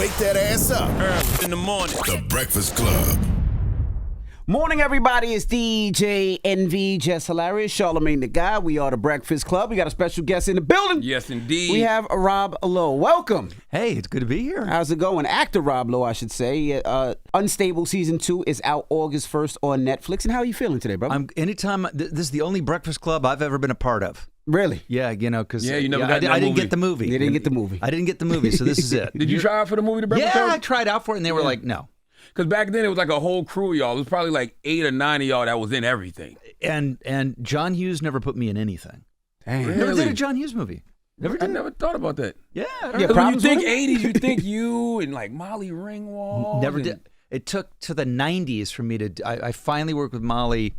wake that ass up. Early in the morning. The Breakfast Club. Morning, everybody. It's DJ NV, Jess Hilarious, Charlamagne the Guy. We are the Breakfast Club. We got a special guest in the building. Yes, indeed. We have Rob Lowe. Welcome. Hey, it's good to be here. How's it going? Actor Rob Lowe, I should say. Unstable Season 2 is out August 1st on Netflix. And how are you feeling today, brother? This is the only Breakfast Club I've ever been a part of. Really? Yeah, you know, because you never I got that didn't movie. get the movie. You didn't get the movie. I didn't get the movie, so this is it. Did you try out for the movie, The Breakfast Yeah, I Club? tried out for it, and they were like, no. Because back then it was like a whole crew of y'all. It was probably like 8 or 9 of y'all that was in everything. And John Hughes never put me in anything. Dang. Really? Never did a John Hughes movie. Never I did. never thought about that. Yeah. Yeah, When you problems think with him? 80s, you think you and like Molly Ringwald. Never and- did. It took to the 90s for me to. I finally worked with Molly.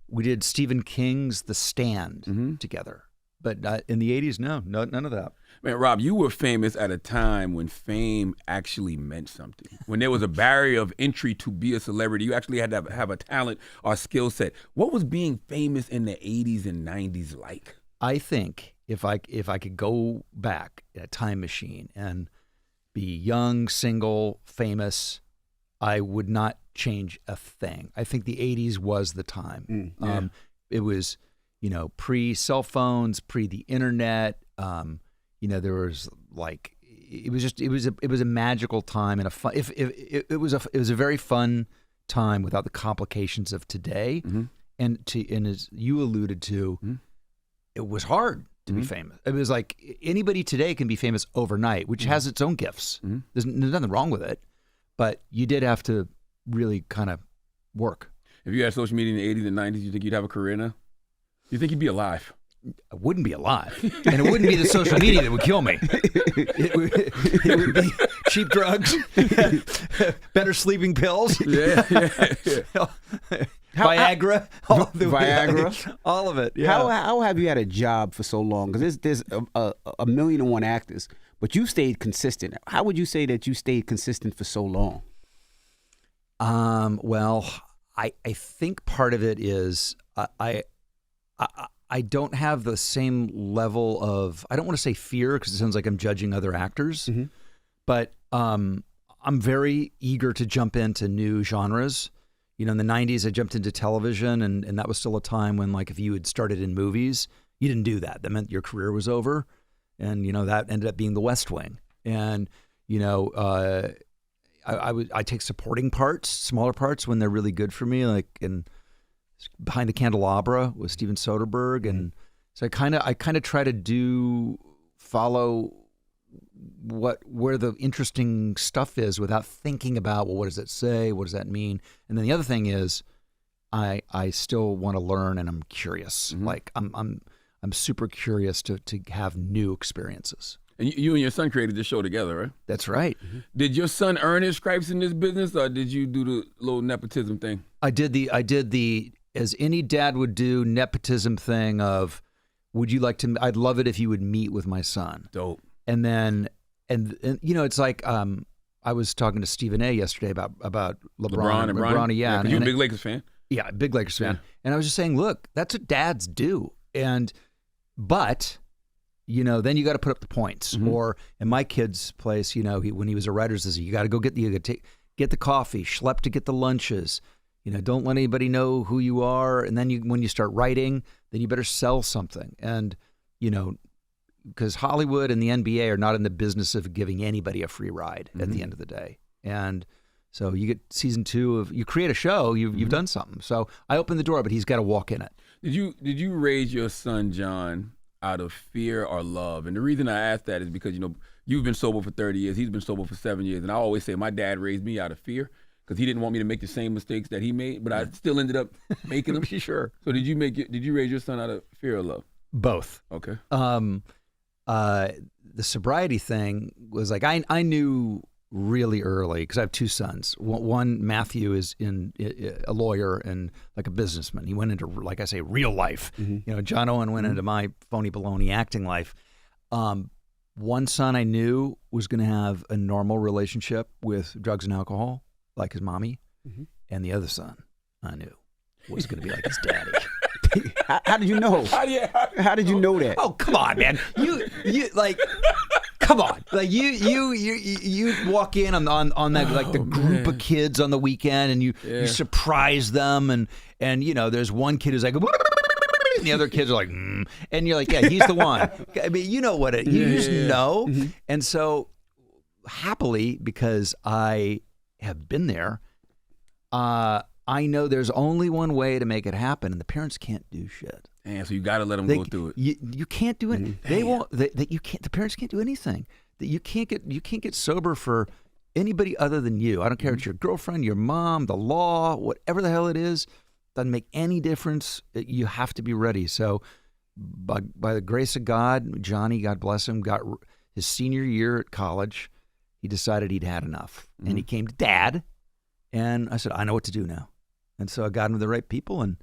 We did Stephen King's The Stand together. But in the 80s, none of that. Man, Rob, you were famous at a time when fame actually meant something. When there was a barrier of entry to be a celebrity, you actually had to have a talent or skill set. What was being famous in the 80s and 90s like? I think if I could go back in a time machine and be young, single, famous, I would not change a thing. I think the 80s was the time. It was, pre-cell phones, pre the internet. There was like it was a magical time and a fun. It was a very fun time without the complications of today. And as you alluded to, it was hard to be famous. It was like anybody today can be famous overnight, which has its own gifts. There's nothing wrong with it, but you did have to really kind of work. If you had social media in the 80s and 90s, you think you'd have a career now? You think you'd be alive? I wouldn't be alive, and it wouldn't be the social media that would kill me. It would be cheap drugs, better sleeping pills, Viagra, all of it. Yeah. How have you had a job for so long? Because there's a 1,000,001 actors, but you stayed consistent. How would you say that you stayed consistent for so long? Well, I think part of it is I don't have the same level of, I don't want to say fear because it sounds like I'm judging other actors, but I'm very eager to jump into new genres. In the 90s, I jumped into television, and that was still a time when, like, if you had started in movies, you didn't do that. That meant your career was over, and, that ended up being The West Wing. And, I take supporting parts, smaller parts when they're really good for me, like in Behind the Candelabra with Steven Soderbergh, and so I kind of try to follow where the interesting stuff is without thinking about, well, what does it say, what does that mean? And then the other thing is, I still want to learn, and I'm curious. Like I'm super curious to have new experiences. And you and your son created this show together, right? That's right. Did your son earn his stripes in this business, or did you do the little nepotism thing? I did the as any dad would do, nepotism thing of, would you like to, I'd love it if you would meet with my son. Dope. And then, and it's like, I was talking to Stephen A. yesterday about LeBron and Bronny. Yeah. You're a big Lakers fan. Yeah, big Lakers fan. And I was just saying, look, that's what dads do. But then you got to put up the points. Or in my kid's place, when he was a writer's assistant, you got to go get the coffee, schlep to get the lunches. Don't let anybody know who you are. And then when you start writing, then you better sell something. And, because Hollywood and the NBA are not in the business of giving anybody a free ride at the end of the day. And so you get season 2 you create a show, you've done something. So I opened the door, but he's got to walk in it. Did you raise your son, John, out of fear or love? And the reason I ask that is because, you've been sober for 30 years. He's been sober for 7 years. And I always say my dad raised me out of fear, because he didn't want me to make the same mistakes that he made, but I still ended up making them. Sure. So did you raise your son out of fear or love? Both. Okay. The sobriety thing was like, I knew really early, because I have 2 sons. One, Matthew, is a lawyer and like a businessman. He went into, like I say, real life. John Owen went into my phony baloney acting life. One son I knew was going to have a normal relationship with drugs and alcohol, like his mommy, and the other son I knew was going to be like his daddy. How did you know? How did you know that? Oh, come on, man! You like, Come on, like you walk in on that like the group of kids on the weekend, and you surprise them, and there's one kid who's like, and the other kids are like, and you're like, yeah, he's the one. I mean, you know what you just know, and so happily, because I have been there, I know there's only one way to make it happen, and the parents can't do shit. And so you got to let them go through it. You can't do it. They won't. You can't. The parents can't do anything. That you can't get sober for anybody other than you. I don't care if it's your girlfriend, your mom, the law, whatever the hell it is. Doesn't make any difference. You have to be ready. So, by the grace of God, Johnny, God bless him, got his senior year at college. He decided he'd had enough, and he came to Dad, and I said, I know what to do now. And so I got him to the right people, and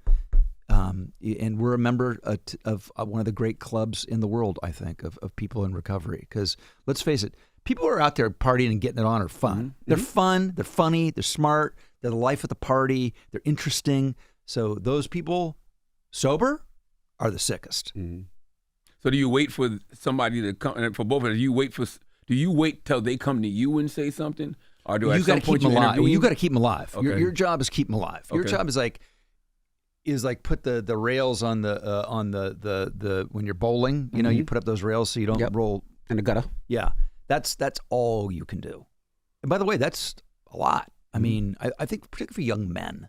we're a member of one of the great clubs in the world, I think, of people in recovery. Because let's face it, people who are out there partying and getting it on are fun. They're fun, they're funny, they're smart, they're the life of the party, they're interesting. So those people, sober, are the sickest. So do you wait for somebody to come, and for both of them, do you wait till they come to you and say something? Or do you got to keep them alive. You got to keep them alive. Okay. Your job is keep them alive. Your job is like put the rails on the when you're bowling. You know, you put up those rails so you don't roll in the gutter. Yeah, that's all you can do. And by the way, that's a lot. I mean, I think particularly for young men,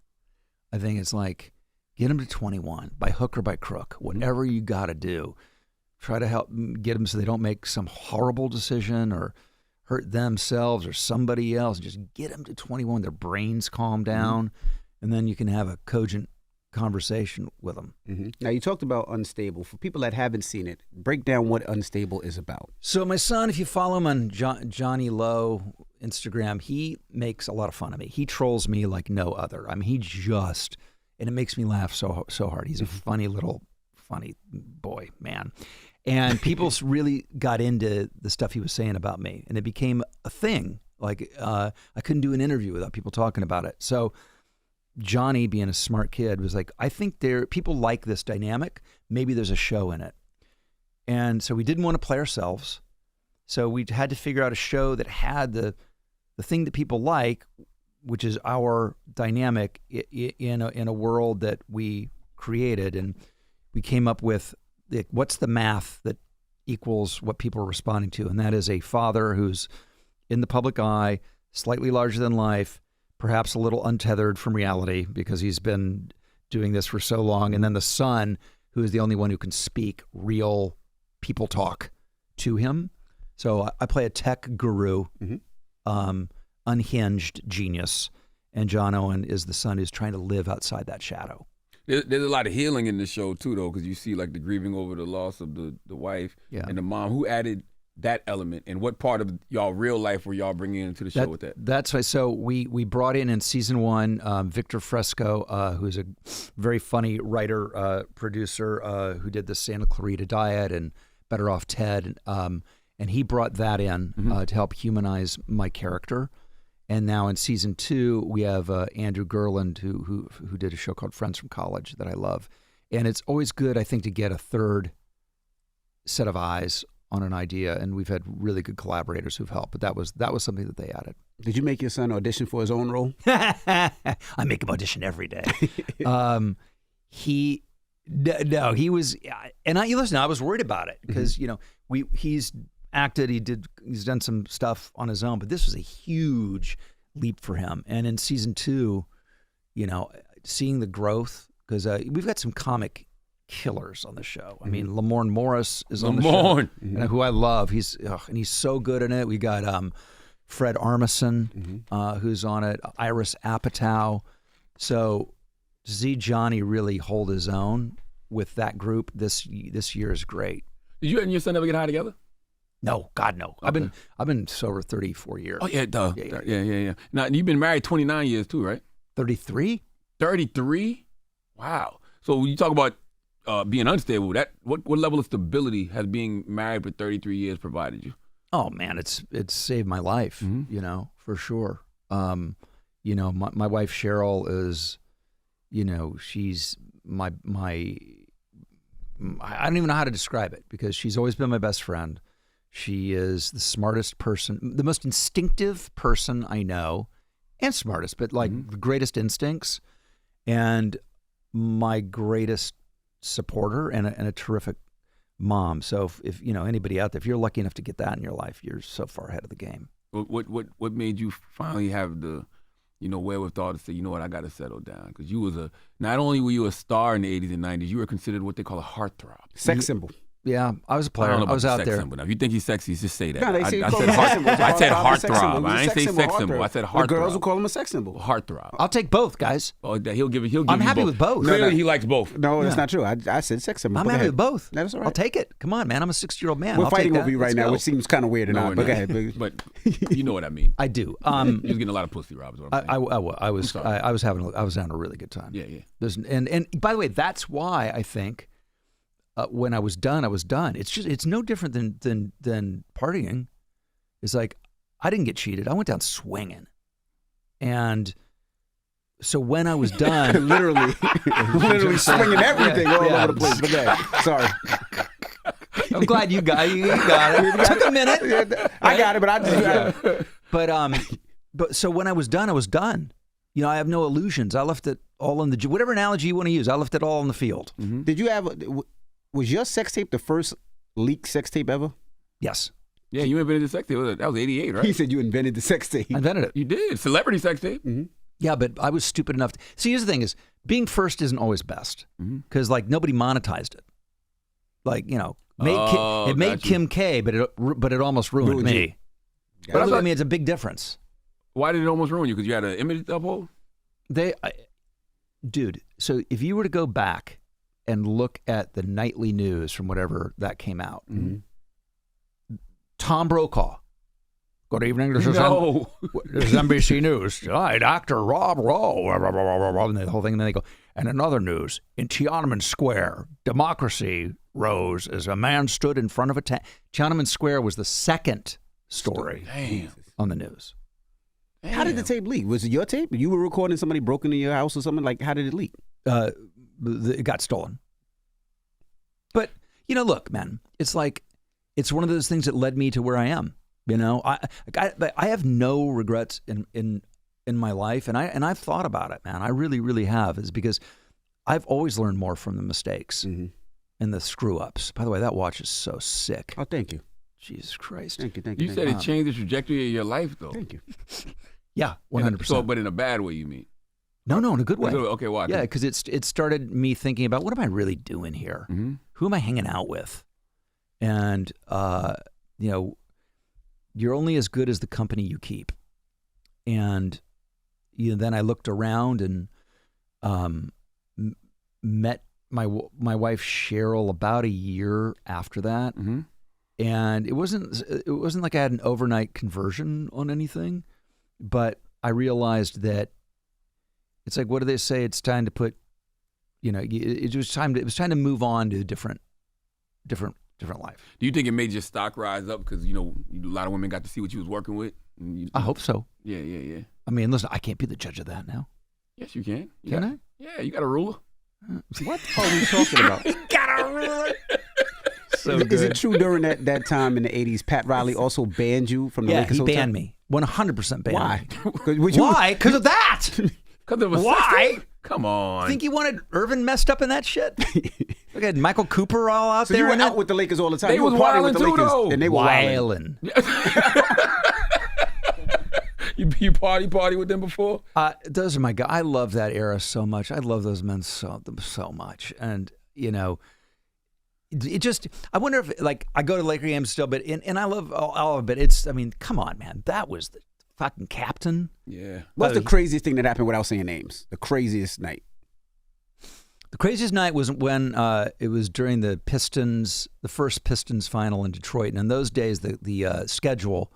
I think it's like get them to 21 by hook or by crook. Whatever you got to do, try to help get them so they don't make some horrible decision or hurt themselves or somebody else. Just get them to 21, their brains calm down, and then you can have a cogent conversation with them. Now, you talked about Unstable. For people that haven't seen it, break down what Unstable is about. So my son, if you follow him on Johnny Lowe Instagram, he makes a lot of fun of me. He trolls me like no other. I mean, and it makes me laugh so hard. He's a funny boy, man. And people really got into the stuff he was saying about me, and it became a thing. Like I couldn't do an interview without people talking about it. So Johnny, being a smart kid, was like, I think people like this dynamic. Maybe there's a show in it. And so we didn't want to play ourselves. So we had to figure out a show that had the thing that people like, which is our dynamic in a world that we created. And we came up with what's the math that equals what people are responding to? And that is a father who's in the public eye, slightly larger than life, perhaps a little untethered from reality because he's been doing this for so long. And then the son, who is the only one who can speak real people talk to him. So I play a tech guru, unhinged genius. And John Owen is the son who's trying to live outside that shadow. There's a lot of healing in the show too, though, because you see like the grieving over the loss of the wife and the mom. Who added that element, and what part of y'all real life were y'all bringing into the show with that? That's right. So we brought in season 1 Victor Fresco, who's a very funny writer, producer, who did the Santa Clarita Diet and Better Off Ted, and he brought that in to help humanize my character. And now in season 2, we have Andrew Gerland, who did a show called Friends from College that I love. And it's always good, I think, to get a third set of eyes on an idea. And we've had really good collaborators who've helped. But that was something that they added. Did you make your son audition for his own role? I make him audition every day. He was, and I was worried about it because he's acted, he's done some stuff on his own, but this was a huge leap for him. And in season 2, seeing the growth, because we've got some comic killers on the show. I mean, Lamorne Morris is on the show, who I love. He's so good in it. We got Fred Armisen, who's on it, Iris Apatow. So to see Johnny really hold his own with that group this year is great. Did you and your son ever get high together? No, God, no. Okay. I've been sober 34 years. Oh yeah, duh. Yeah. Now you've been married 29 years too, right? 33. 33. Wow. So when you talk about being unstable, what level of stability has being married for 33 years provided you? Oh man, it's saved my life. For sure. My wife Cheryl is, she's my I don't even know how to describe it because she's always been my best friend. She is the smartest person, the most instinctive person I know, and smartest, but like the greatest instincts, and my greatest supporter, and a terrific mom. So if you know anybody out there, if you're lucky enough to get that in your life, you're so far ahead of the game. What made you finally have the, wherewithal to say, you know what, I got to settle down? Because you was not only were you a star in the 80s and 90s, you were considered what they call a heartthrob. Sex symbol. Yeah, I was a player. I was out there. Symbol. Now, if you think he's sexy, just say that. No, they say I said heartthrob. I ain't say sex symbol. I said heartthrob. The girls will call him a sex symbol. Heartthrob. I'll take both, guys. Oh, he'll give you. I'm happy with both. Clearly, he likes both. No, that's not true. I said sex symbol. I'm happy with both. That's all right. I'll take it. Come on, man. I'm a 60-year-old man. We're I'll fighting take over you that. right now, which seems kind of weird or not. But go ahead. But you know what I mean. I do. He was getting a lot of pussy, Rob. Is what I'm saying. I was having a really good time. Yeah. And by the way, that's why I think when I was done, I was done. It's no different than partying. It's like I didn't get cheated. I went down swinging, and so when I was done, literally swinging everything all over the place. But sorry. I'm glad you got it. It took a minute. I got it, but I just. But so when I was done, I was done. I have no illusions. I left it all in the whatever analogy you want to use. I left it all in the field. Mm-hmm. Did you have? Was your sex tape the first leaked sex tape ever? Yes. Yeah, you invented the sex tape. That was 88, right? He said you invented the sex tape. I invented it. You did. Celebrity sex tape. Mm-hmm. Yeah, but I was stupid enough. See, here's the thing: is being first isn't always best because like nobody monetized it. Like it made Kim K, but it almost ruined me. But I mean, it's a big difference. Why did it almost ruin you? Because you had an image uphold? Dude, so if you were to go back and look at the nightly news from whatever that came out, Tom Brokaw. Good evening. This is NBC News. Hi, Dr. Rob Rowe. And the whole thing. And then they go, and in other news, in Tiananmen Square, democracy rose as a man stood in front of a tank. Tiananmen Square was the second story on the news. Damn. How did the tape leak? Was it your tape? You were recording, somebody broke into your house or something? Like, how did it leak? It got stolen. But, look, man, it's like, it's one of those things that led me to where I am. I have no regrets in my life, and I've thought about it, man. I really, really have, is because I've always learned more from the mistakes and the screw ups. By the way, that watch is so sick. Oh, thank you. Jesus Christ. Thank you. You said it changed the trajectory of your life, though. Thank you. Yeah, 100%. So, but in a bad way, you mean? No, in a good way. Okay, why? Yeah, because it started me thinking about, what am I really doing here? Mm-hmm. Who am I hanging out with? And, you're only as good as the company you keep. And then I looked around and met my wife Cheryl about a year after that. Mm-hmm. And it wasn't like I had an overnight conversion on anything, but I realized that it's like, what do they say? It's time to put, it was time to move on to a different life. Do you think it made your stock rise up because a lot of women got to see what you was working with? I hope so. Yeah. I mean, listen, I can't be the judge of that now. Yes, you can. Can I? Yeah, you got a ruler. What are we talking about? Got a ruler. So is it true during that time in the 80s, Pat Riley also banned you from the Lakers Hotel? Hotel? Banned me. 100% banned me. Why? Why? Because of that. Because of a Why? Come on. Think you wanted Irvin messed up in that shit? Look at Michael Cooper all out so there. You were out with the Lakers all the time. They you were was partying with the wildin' too, Lakers, though. and they were wildin'. You party with them before? Those are my guys. I love that era so much. I love those men so much. And, it just, I wonder if, like, I go to Laker games still, but, and I love all of it. Come on, man. That was the fucking captain. Yeah. What's the craziest thing that happened without saying names? The craziest night. The craziest night was when it was during the first Pistons final in Detroit. And in those days, the schedule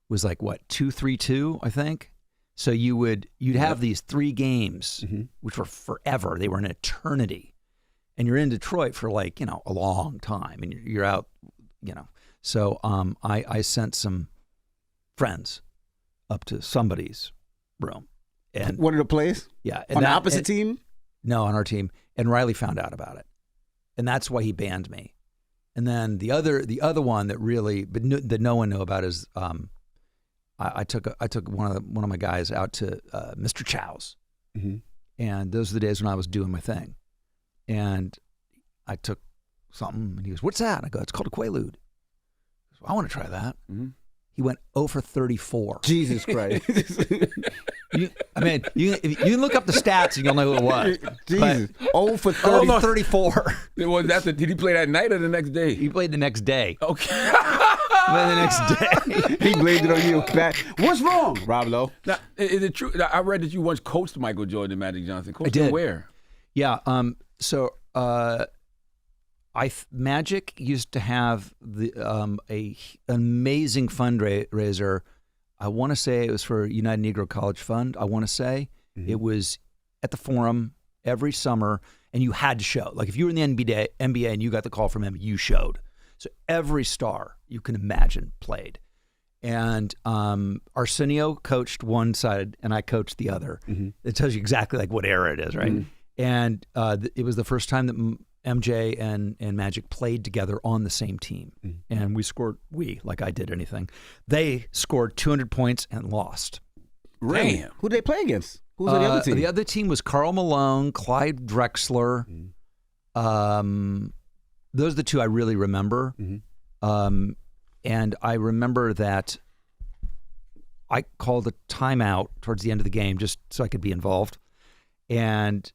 was like, 2-3-2, I think. So you'd have these 3 games, which were forever. They were an eternity. And you're in Detroit for a long time, and you're out, So I sent some friends up to somebody's room. And one of the players? Yeah. On the opposite team? No, on our team. And Riley found out about it. And that's why he banned me. And then the other one that really, that no one knew about is I took one of my guys out to Mr. Chow's, and those are the days when I was doing my thing, and I took something, and he goes, "What's that?" And I go, "It's called a Quaalude." He goes, "I want to try that." He went 0 for 34. Jesus Christ. You can look up the stats and you'll know who it was. Jesus. 0 for 30. 0 for 34. Did he play that night or the next day? He played the next day. Okay. The next day. He blamed it on you. What's wrong, Rob Lowe? Now, is it true? I read that you once coached Michael Jordan and Magic Johnson. Coached I did. him where? Yeah. Magic used to have a amazing fundraiser. I want to say it was for United Negro College Fund. I want to say it was at the Forum every summer, and you had to show. Like if you were in the NBA and you got the call from him, you showed. So every star you can imagine played. And Arsenio coached one side, and I coached the other. It tells you exactly like what era it is, right? And it was the first time that MJ and Magic played together on the same team. And like I did anything. They scored 200 points and lost. Really? Damn. Who did they play against? Who was the other team? The other team was Karl Malone, Clyde Drexler. Those are the two I really remember. And I remember that I called a timeout towards the end of the game just so I could be involved. And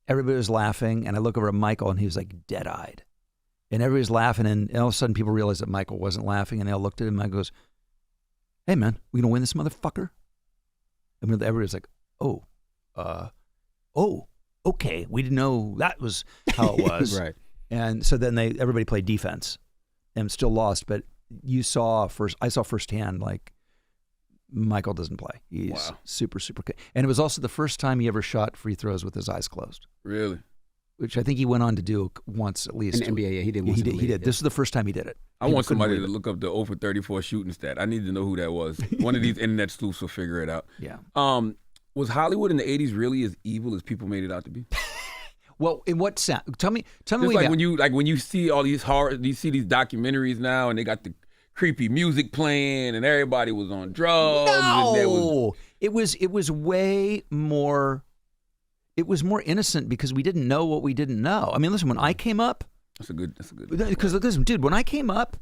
everybody was laughing, and I look over at Michael, and he was like dead-eyed. And everybody was laughing, and all of a sudden people realized that Michael wasn't laughing, and they all looked at him, and Michael goes, "Hey, man, we going to win this motherfucker?" And everybody was like, okay. We didn't know that was how it was. Right. And so then everybody played defense and still lost, but I saw firsthand, like, Michael doesn't play. He's super, super good. And it was also the first time he ever shot free throws with his eyes closed. Really? Which I think he went on to do once at least. In the NBA, yeah, he did. He did. This was the first time he did it. I want somebody to look up the 0 for 34 shooting stat. I need to know who that was. One of these internet sleuths will figure it out. Yeah. Was Hollywood in the 80s really as evil as people made it out to be? Well, in what sense? Tell me. Like when you see all these you see these documentaries now, and they got the creepy music playing, and everybody was on drugs. No, it was way more. It was more innocent because we didn't know what we didn't know. I mean, listen, when I came up, that's a good. Because listen, dude, when I came up,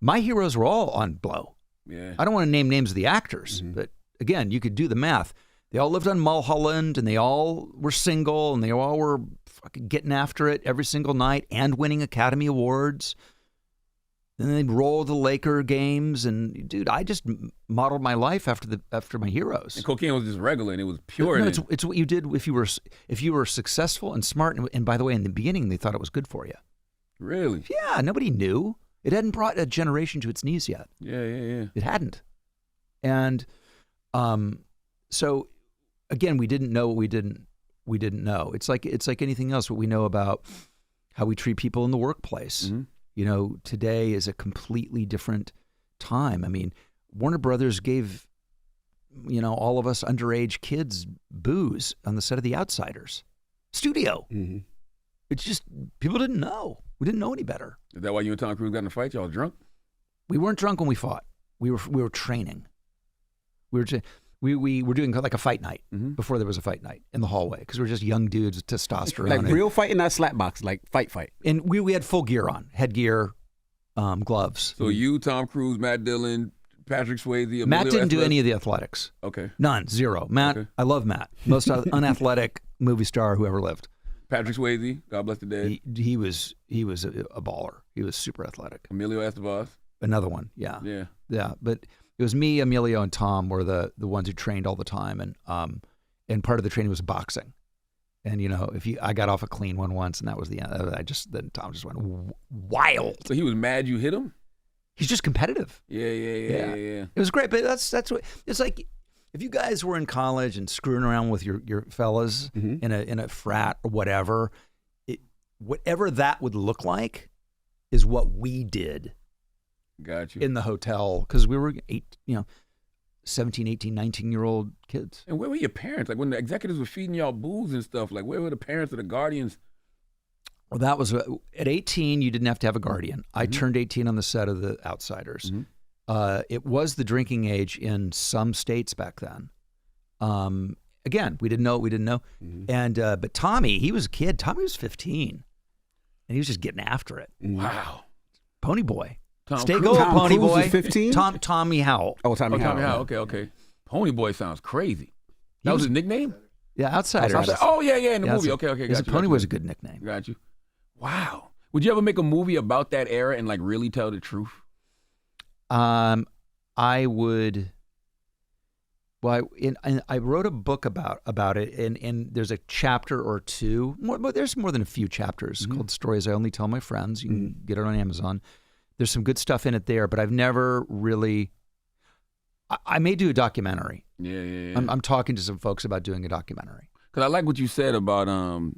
my heroes were all on blow. Yeah. I don't want to name names of the actors, but again, you could do the math. They all lived on Mulholland, and they all were single, and they all were fucking getting after it every single night and winning Academy Awards. And then they'd roll the Laker games, and dude, I just modeled my life after my heroes. And cocaine was just regular, and it was pure. No, it's what you did if you were successful and smart. And by the way, in the beginning, they thought it was good for you. Really? Yeah, nobody knew. It hadn't brought a generation to its knees yet. Yeah. It hadn't. And so again, we didn't know what we didn't know. It's like anything else. What we know about how we treat people in the workplace. You know, today is a completely different time. I mean, Warner Brothers gave, all of us underage kids booze on the set of The Outsiders. Studio. It's just, people didn't know. We didn't know any better. Is that why you and Tom Cruise got in a fight? Y'all drunk? We weren't drunk when we fought. We were training. We were doing like a fight night before there was a fight night in the hallway because we were just young dudes with testosterone. Like real fighting, not slap box, like fight. And we had full gear on, headgear, gloves. So you, Tom Cruise, Matt Dillon, Patrick Swayze, Emilio Matt didn't do Estevez? any of the athletics. Okay. None, zero. Matt, Okay. I love Matt. Most unathletic movie star who ever lived. Patrick Swayze, God bless the dead. He was a baller. He was super athletic. Emilio Estevez. Another one, yeah. Yeah. But it was me, Emilio, and Tom were the ones who trained all the time, and part of the training was boxing. And I got off a clean one once, and that was the end. Then Tom just went wild. So he was mad you hit him? He's just competitive. Yeah. It was great, but that's what it's like. If you guys were in college and screwing around with your fellas in a frat or whatever, whatever that would look like is what we did. Got you. In the hotel, because we were 17, 18, 19-year-old kids. And where were your parents? Like when the executives were feeding y'all booze and stuff, like where were the parents or the guardians? Well, that was at 18. You didn't have to have a guardian. I turned 18 on the set of The Outsiders. It was the drinking age in some states back then. Again, we didn't know what we didn't know. And but Tommy, he was a kid. Tommy was 15, and he was just getting after it. Wow. Pony Boy. Tom Stay Cruise. gold, Tom Pony Cruise Boy. is 15? Tommy Howell. Oh, Tommy Howell. Okay. Pony Boy sounds crazy. That was his nickname? Yeah, Outsiders. Oh, yeah, in the Yeah, movie. it's a- Okay, it's got a you. Pony Boy's a good nickname. Got you. Wow. Would you ever make a movie about that era and like really tell the truth? I would. Well, I wrote a book about it, and there's a chapter or two. There's more than a few chapters called "Stories I Only Tell My Friends." You can get it on Amazon. There's some good stuff in it there, but I've never really. I may do a documentary. Yeah. I'm talking to some folks about doing a documentary. Because I like what you said about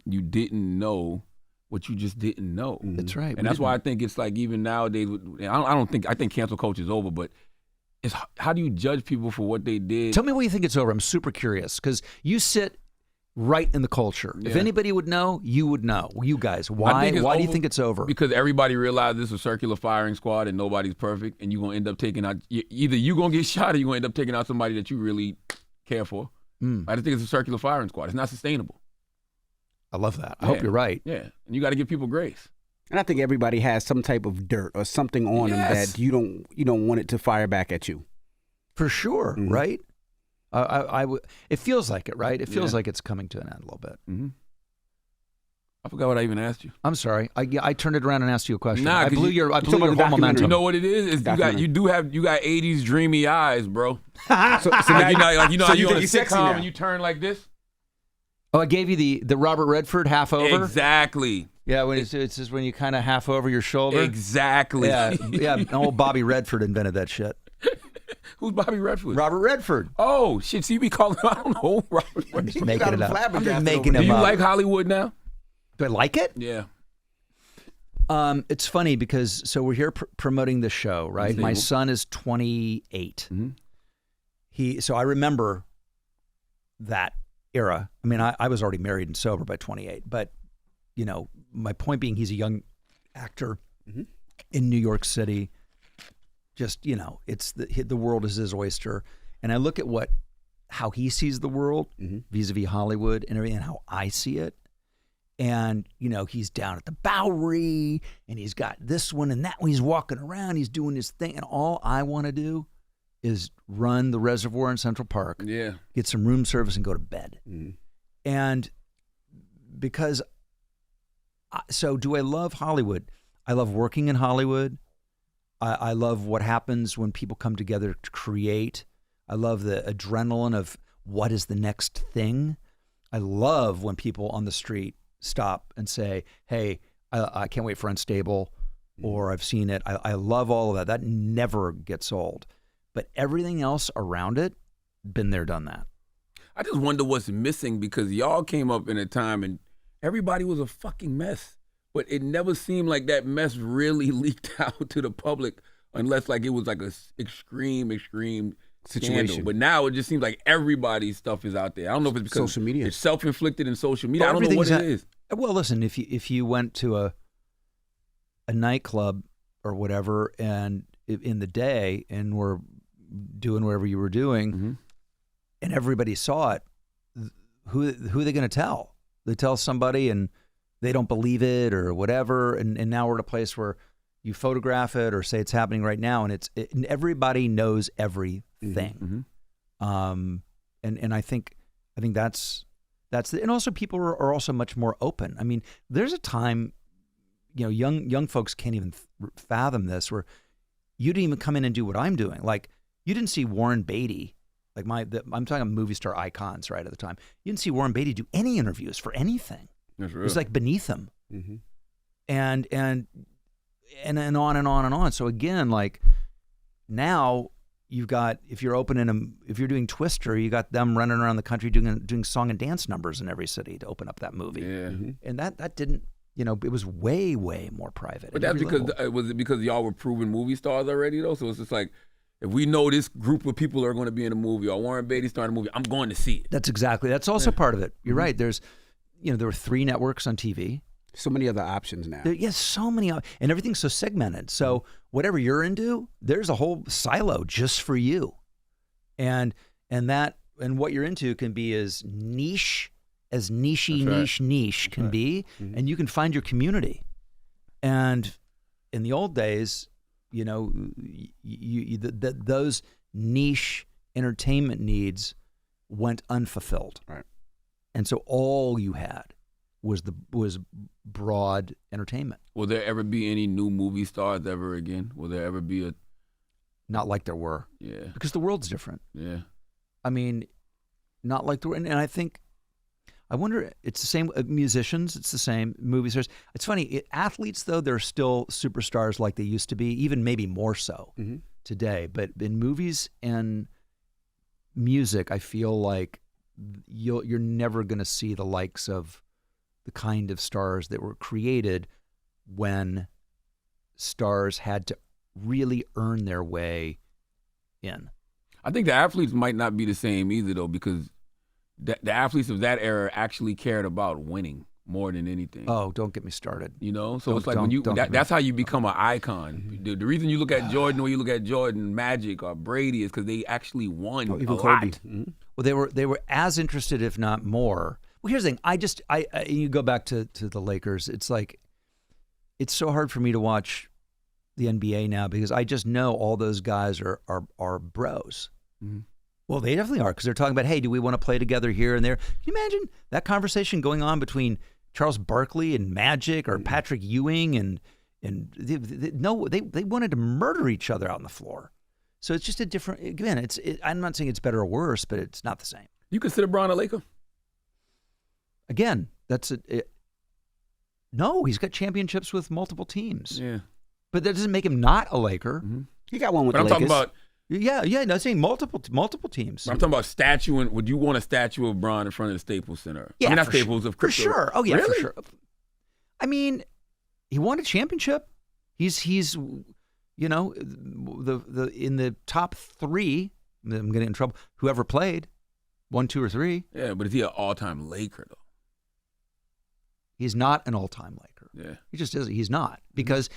you didn't know what you just didn't know. That's right. And that's why I think it's like even nowadays. I think cancel culture is over, but it's how do you judge people for what they did? Tell me what you think it's over. I'm super curious because you sit right in the culture. If Yeah. anybody would know, you would know. You guys, why do you think it's over? Because everybody realized this is a circular firing squad and nobody's perfect, and you're gonna end up taking out either you're gonna get shot or you're gonna end up taking out somebody that you really care for. I just think it's a circular firing squad. It's not sustainable. I love that. I hope you're right. Yeah, and you got to give people grace. And I think everybody has some type of dirt or something on them that you don't want it to fire back at you. For sure, right? It feels like it, right? It feels like it's coming to an end a little bit. I forgot what I even asked you. I'm sorry. I turned it around and asked you a question. Nah, I 'cause blew you- your talking about whole the documentary. momentum. You know what it is? You got 80s dreamy eyes, bro. So Like, now you know, so you on a think you're sexy sitcom now. and you turn like this. Oh, I gave you the Robert Redford half over. Exactly. Yeah, when it's just when you kind of half over your shoulder. Exactly. Yeah. Old Bobby Redford invented that shit. Who's Bobby Redford? Robert Redford. Oh shit! So you be calling? I don't know. Robert I'm Redford. just making it up. I'm just flabbergasted making over Do him you up. like Hollywood now? Do I like it? Yeah. It's funny because we're here promoting the show, right? My son is 28. So I remember that era. I mean, I was already married and sober by 28, but you know, my point being, he's a young actor in New York City. Just, you know, it's the world is his oyster, and I look at how he sees the world vis-a-vis Hollywood and everything, and how I see it. And, you know, he's down at the Bowery and he's got this one and that one. He's walking around, he's doing his thing. And all I want to do is run the reservoir in Central Park, get some room service and go to bed. And because, so do I love Hollywood? I love working in Hollywood. I love what happens when people come together to create. I love the adrenaline of what is the next thing. I love when people on the street stop and say, hey, I can't wait for Unstable, or I've seen it. I love all of that. That never gets old. But everything else around it, been there, done that. I just wonder what's missing because y'all came up in a time and everybody was a fucking mess. But it never seemed like that mess really leaked out to the public unless like it was like a extreme Situation. scandal. But now it just seems like everybody's stuff is out there. I don't know if it's because Social media. it's self-inflicted in social media. I don't know what it is. Well, listen, if you went to a nightclub or whatever, and in the day, and were doing whatever you were doing, and everybody saw it, who are they going to tell? They tell somebody, and they don't believe it or whatever, and now we're at a place where you photograph it or say it's happening right now, and and everybody knows everything. And I think that's the, and also people are also much more open. I mean, there's a time, you know, young folks can't even fathom this, where you didn't even come in and do what I'm doing. Like, you didn't see Warren Beatty, like I'm talking movie star icons right at the time. You didn't see Warren Beatty do any interviews for anything. That's real. It was like beneath him. And on and on and on and on. So again, like now you've got, if you're doing Twister, you got them running around the country doing song and dance numbers in every city to open up that movie. And that didn't, you know, it was way more private. But that's because was it because y'all were proven movie stars already though? So it's just like, if we know this group of people are going to be in a movie, or Warren Beatty starting a movie, I'm going to see it. That's also part of it. You're right. There's, you know, there were 3 networks on TV. So many other options now. Yes, so many, and everything's so segmented. So whatever you're into, there's a whole silo just for you, and what you're into can be as niche as niche can be, and you can find your community. And in the old days, you know, those niche entertainment needs went unfulfilled, right? And so all you had was broad entertainment. Will there ever be any new movie stars ever again? Will there ever be a? Not like there were. Yeah. Because the world's different. Yeah. I mean, not like the world. And I think, I wonder, it's the same musicians. It's the same movie stars. It's funny, athletes though, they're still superstars like they used to be, even maybe more so today. But in movies and music, I feel like you're never going to see the likes of the kind of stars that were created when stars had to really earn their way in. I think the athletes might not be the same either, though, because the athletes of that era actually cared about winning more than anything. Oh, don't get me started. You know, so it's like when that's how you become an icon. The reason you look at Jordan or you look at Jordan, Magic, or Brady is because they actually won even a Kobe. lot. Well, they were as interested, if not more. Well, here's the thing. I you go back to the Lakers. It's like, it's so hard for me to watch the NBA now because I just know all those guys are bros. Well, they definitely are, because they're talking about, hey, do we want to play together here and there? Can you imagine that conversation going on between Charles Barkley and Magic, or Patrick Ewing and they wanted to murder each other out on the floor. So it's just a different. Again, I'm not saying it's better or worse, but it's not the same. You consider Bron a Laker? Again, that's it. No, he's got championships with multiple teams. Yeah, but that doesn't make him not a Laker. He got one with but the I'm Lakers. talking about. Yeah. No, I'm saying multiple teams. I'm talking about statuing. Would you want a statue of Bron in front of the Staples Center? Yeah, I mean, not for Staples, of Crypto. For sure. Oh yeah, Really? for sure. I mean, he won a championship. He's you know, the in the top three. I'm getting in trouble. Whoever played, 1, 2, or 3. Yeah, but is he an all-time Laker though? He's not an all-time Laker. Yeah, He just isn't. He's not, because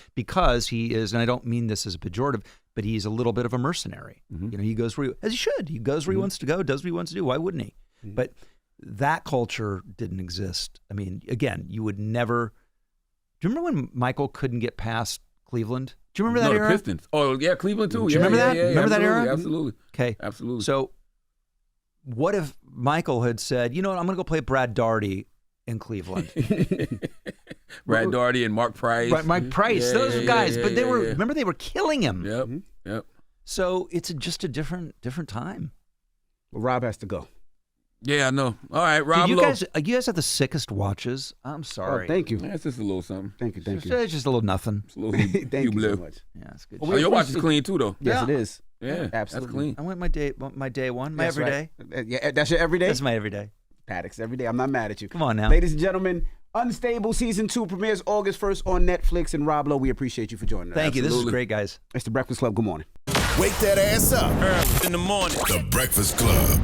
he is, and I don't mean this as a pejorative, but he's a little bit of a mercenary. You know, he goes where as he should. He goes where he wants to go, does what he wants to do. Why wouldn't he? But that culture didn't exist. I mean, again, you would never. Do you remember when Michael couldn't get past Cleveland? Do you remember that the era? Pistons. Oh yeah, Cleveland too. Do you remember that? Yeah, Remember that era? Absolutely. Okay, Absolutely. So, what if Michael had said, "You know what? I'm going to go play Brad Daugherty in Cleveland." Brad Daugherty and Mark Price. Mike Price, those guys. But they were, remember, they were killing him. Yep. So it's just a different time. Well, Rob has to go. Yeah, I know. All right, Rob. Dude, Lowe. you guys have the sickest watches. I'm sorry. Oh, thank you. That's just a little something. Thank you. It's just a little nothing. It's a little Thank you so much. Yeah, it's good. Oh, your watch is clean too, though. Yes, Yeah. it is. Yeah, Absolutely. That's clean. I went my day one, my That's everyday. right. Yeah, that's your everyday? That's my everyday. Paddocks every day. I'm not mad at you. Come on now. Ladies and gentlemen, Unstable Season 2 premieres August 1st on Netflix. And Rob Lowe, we appreciate you for joining us. Thank you. This is Absolutely. great, guys. It's The Breakfast Club. Good morning. Wake that ass up. Early in the morning. The Breakfast Club.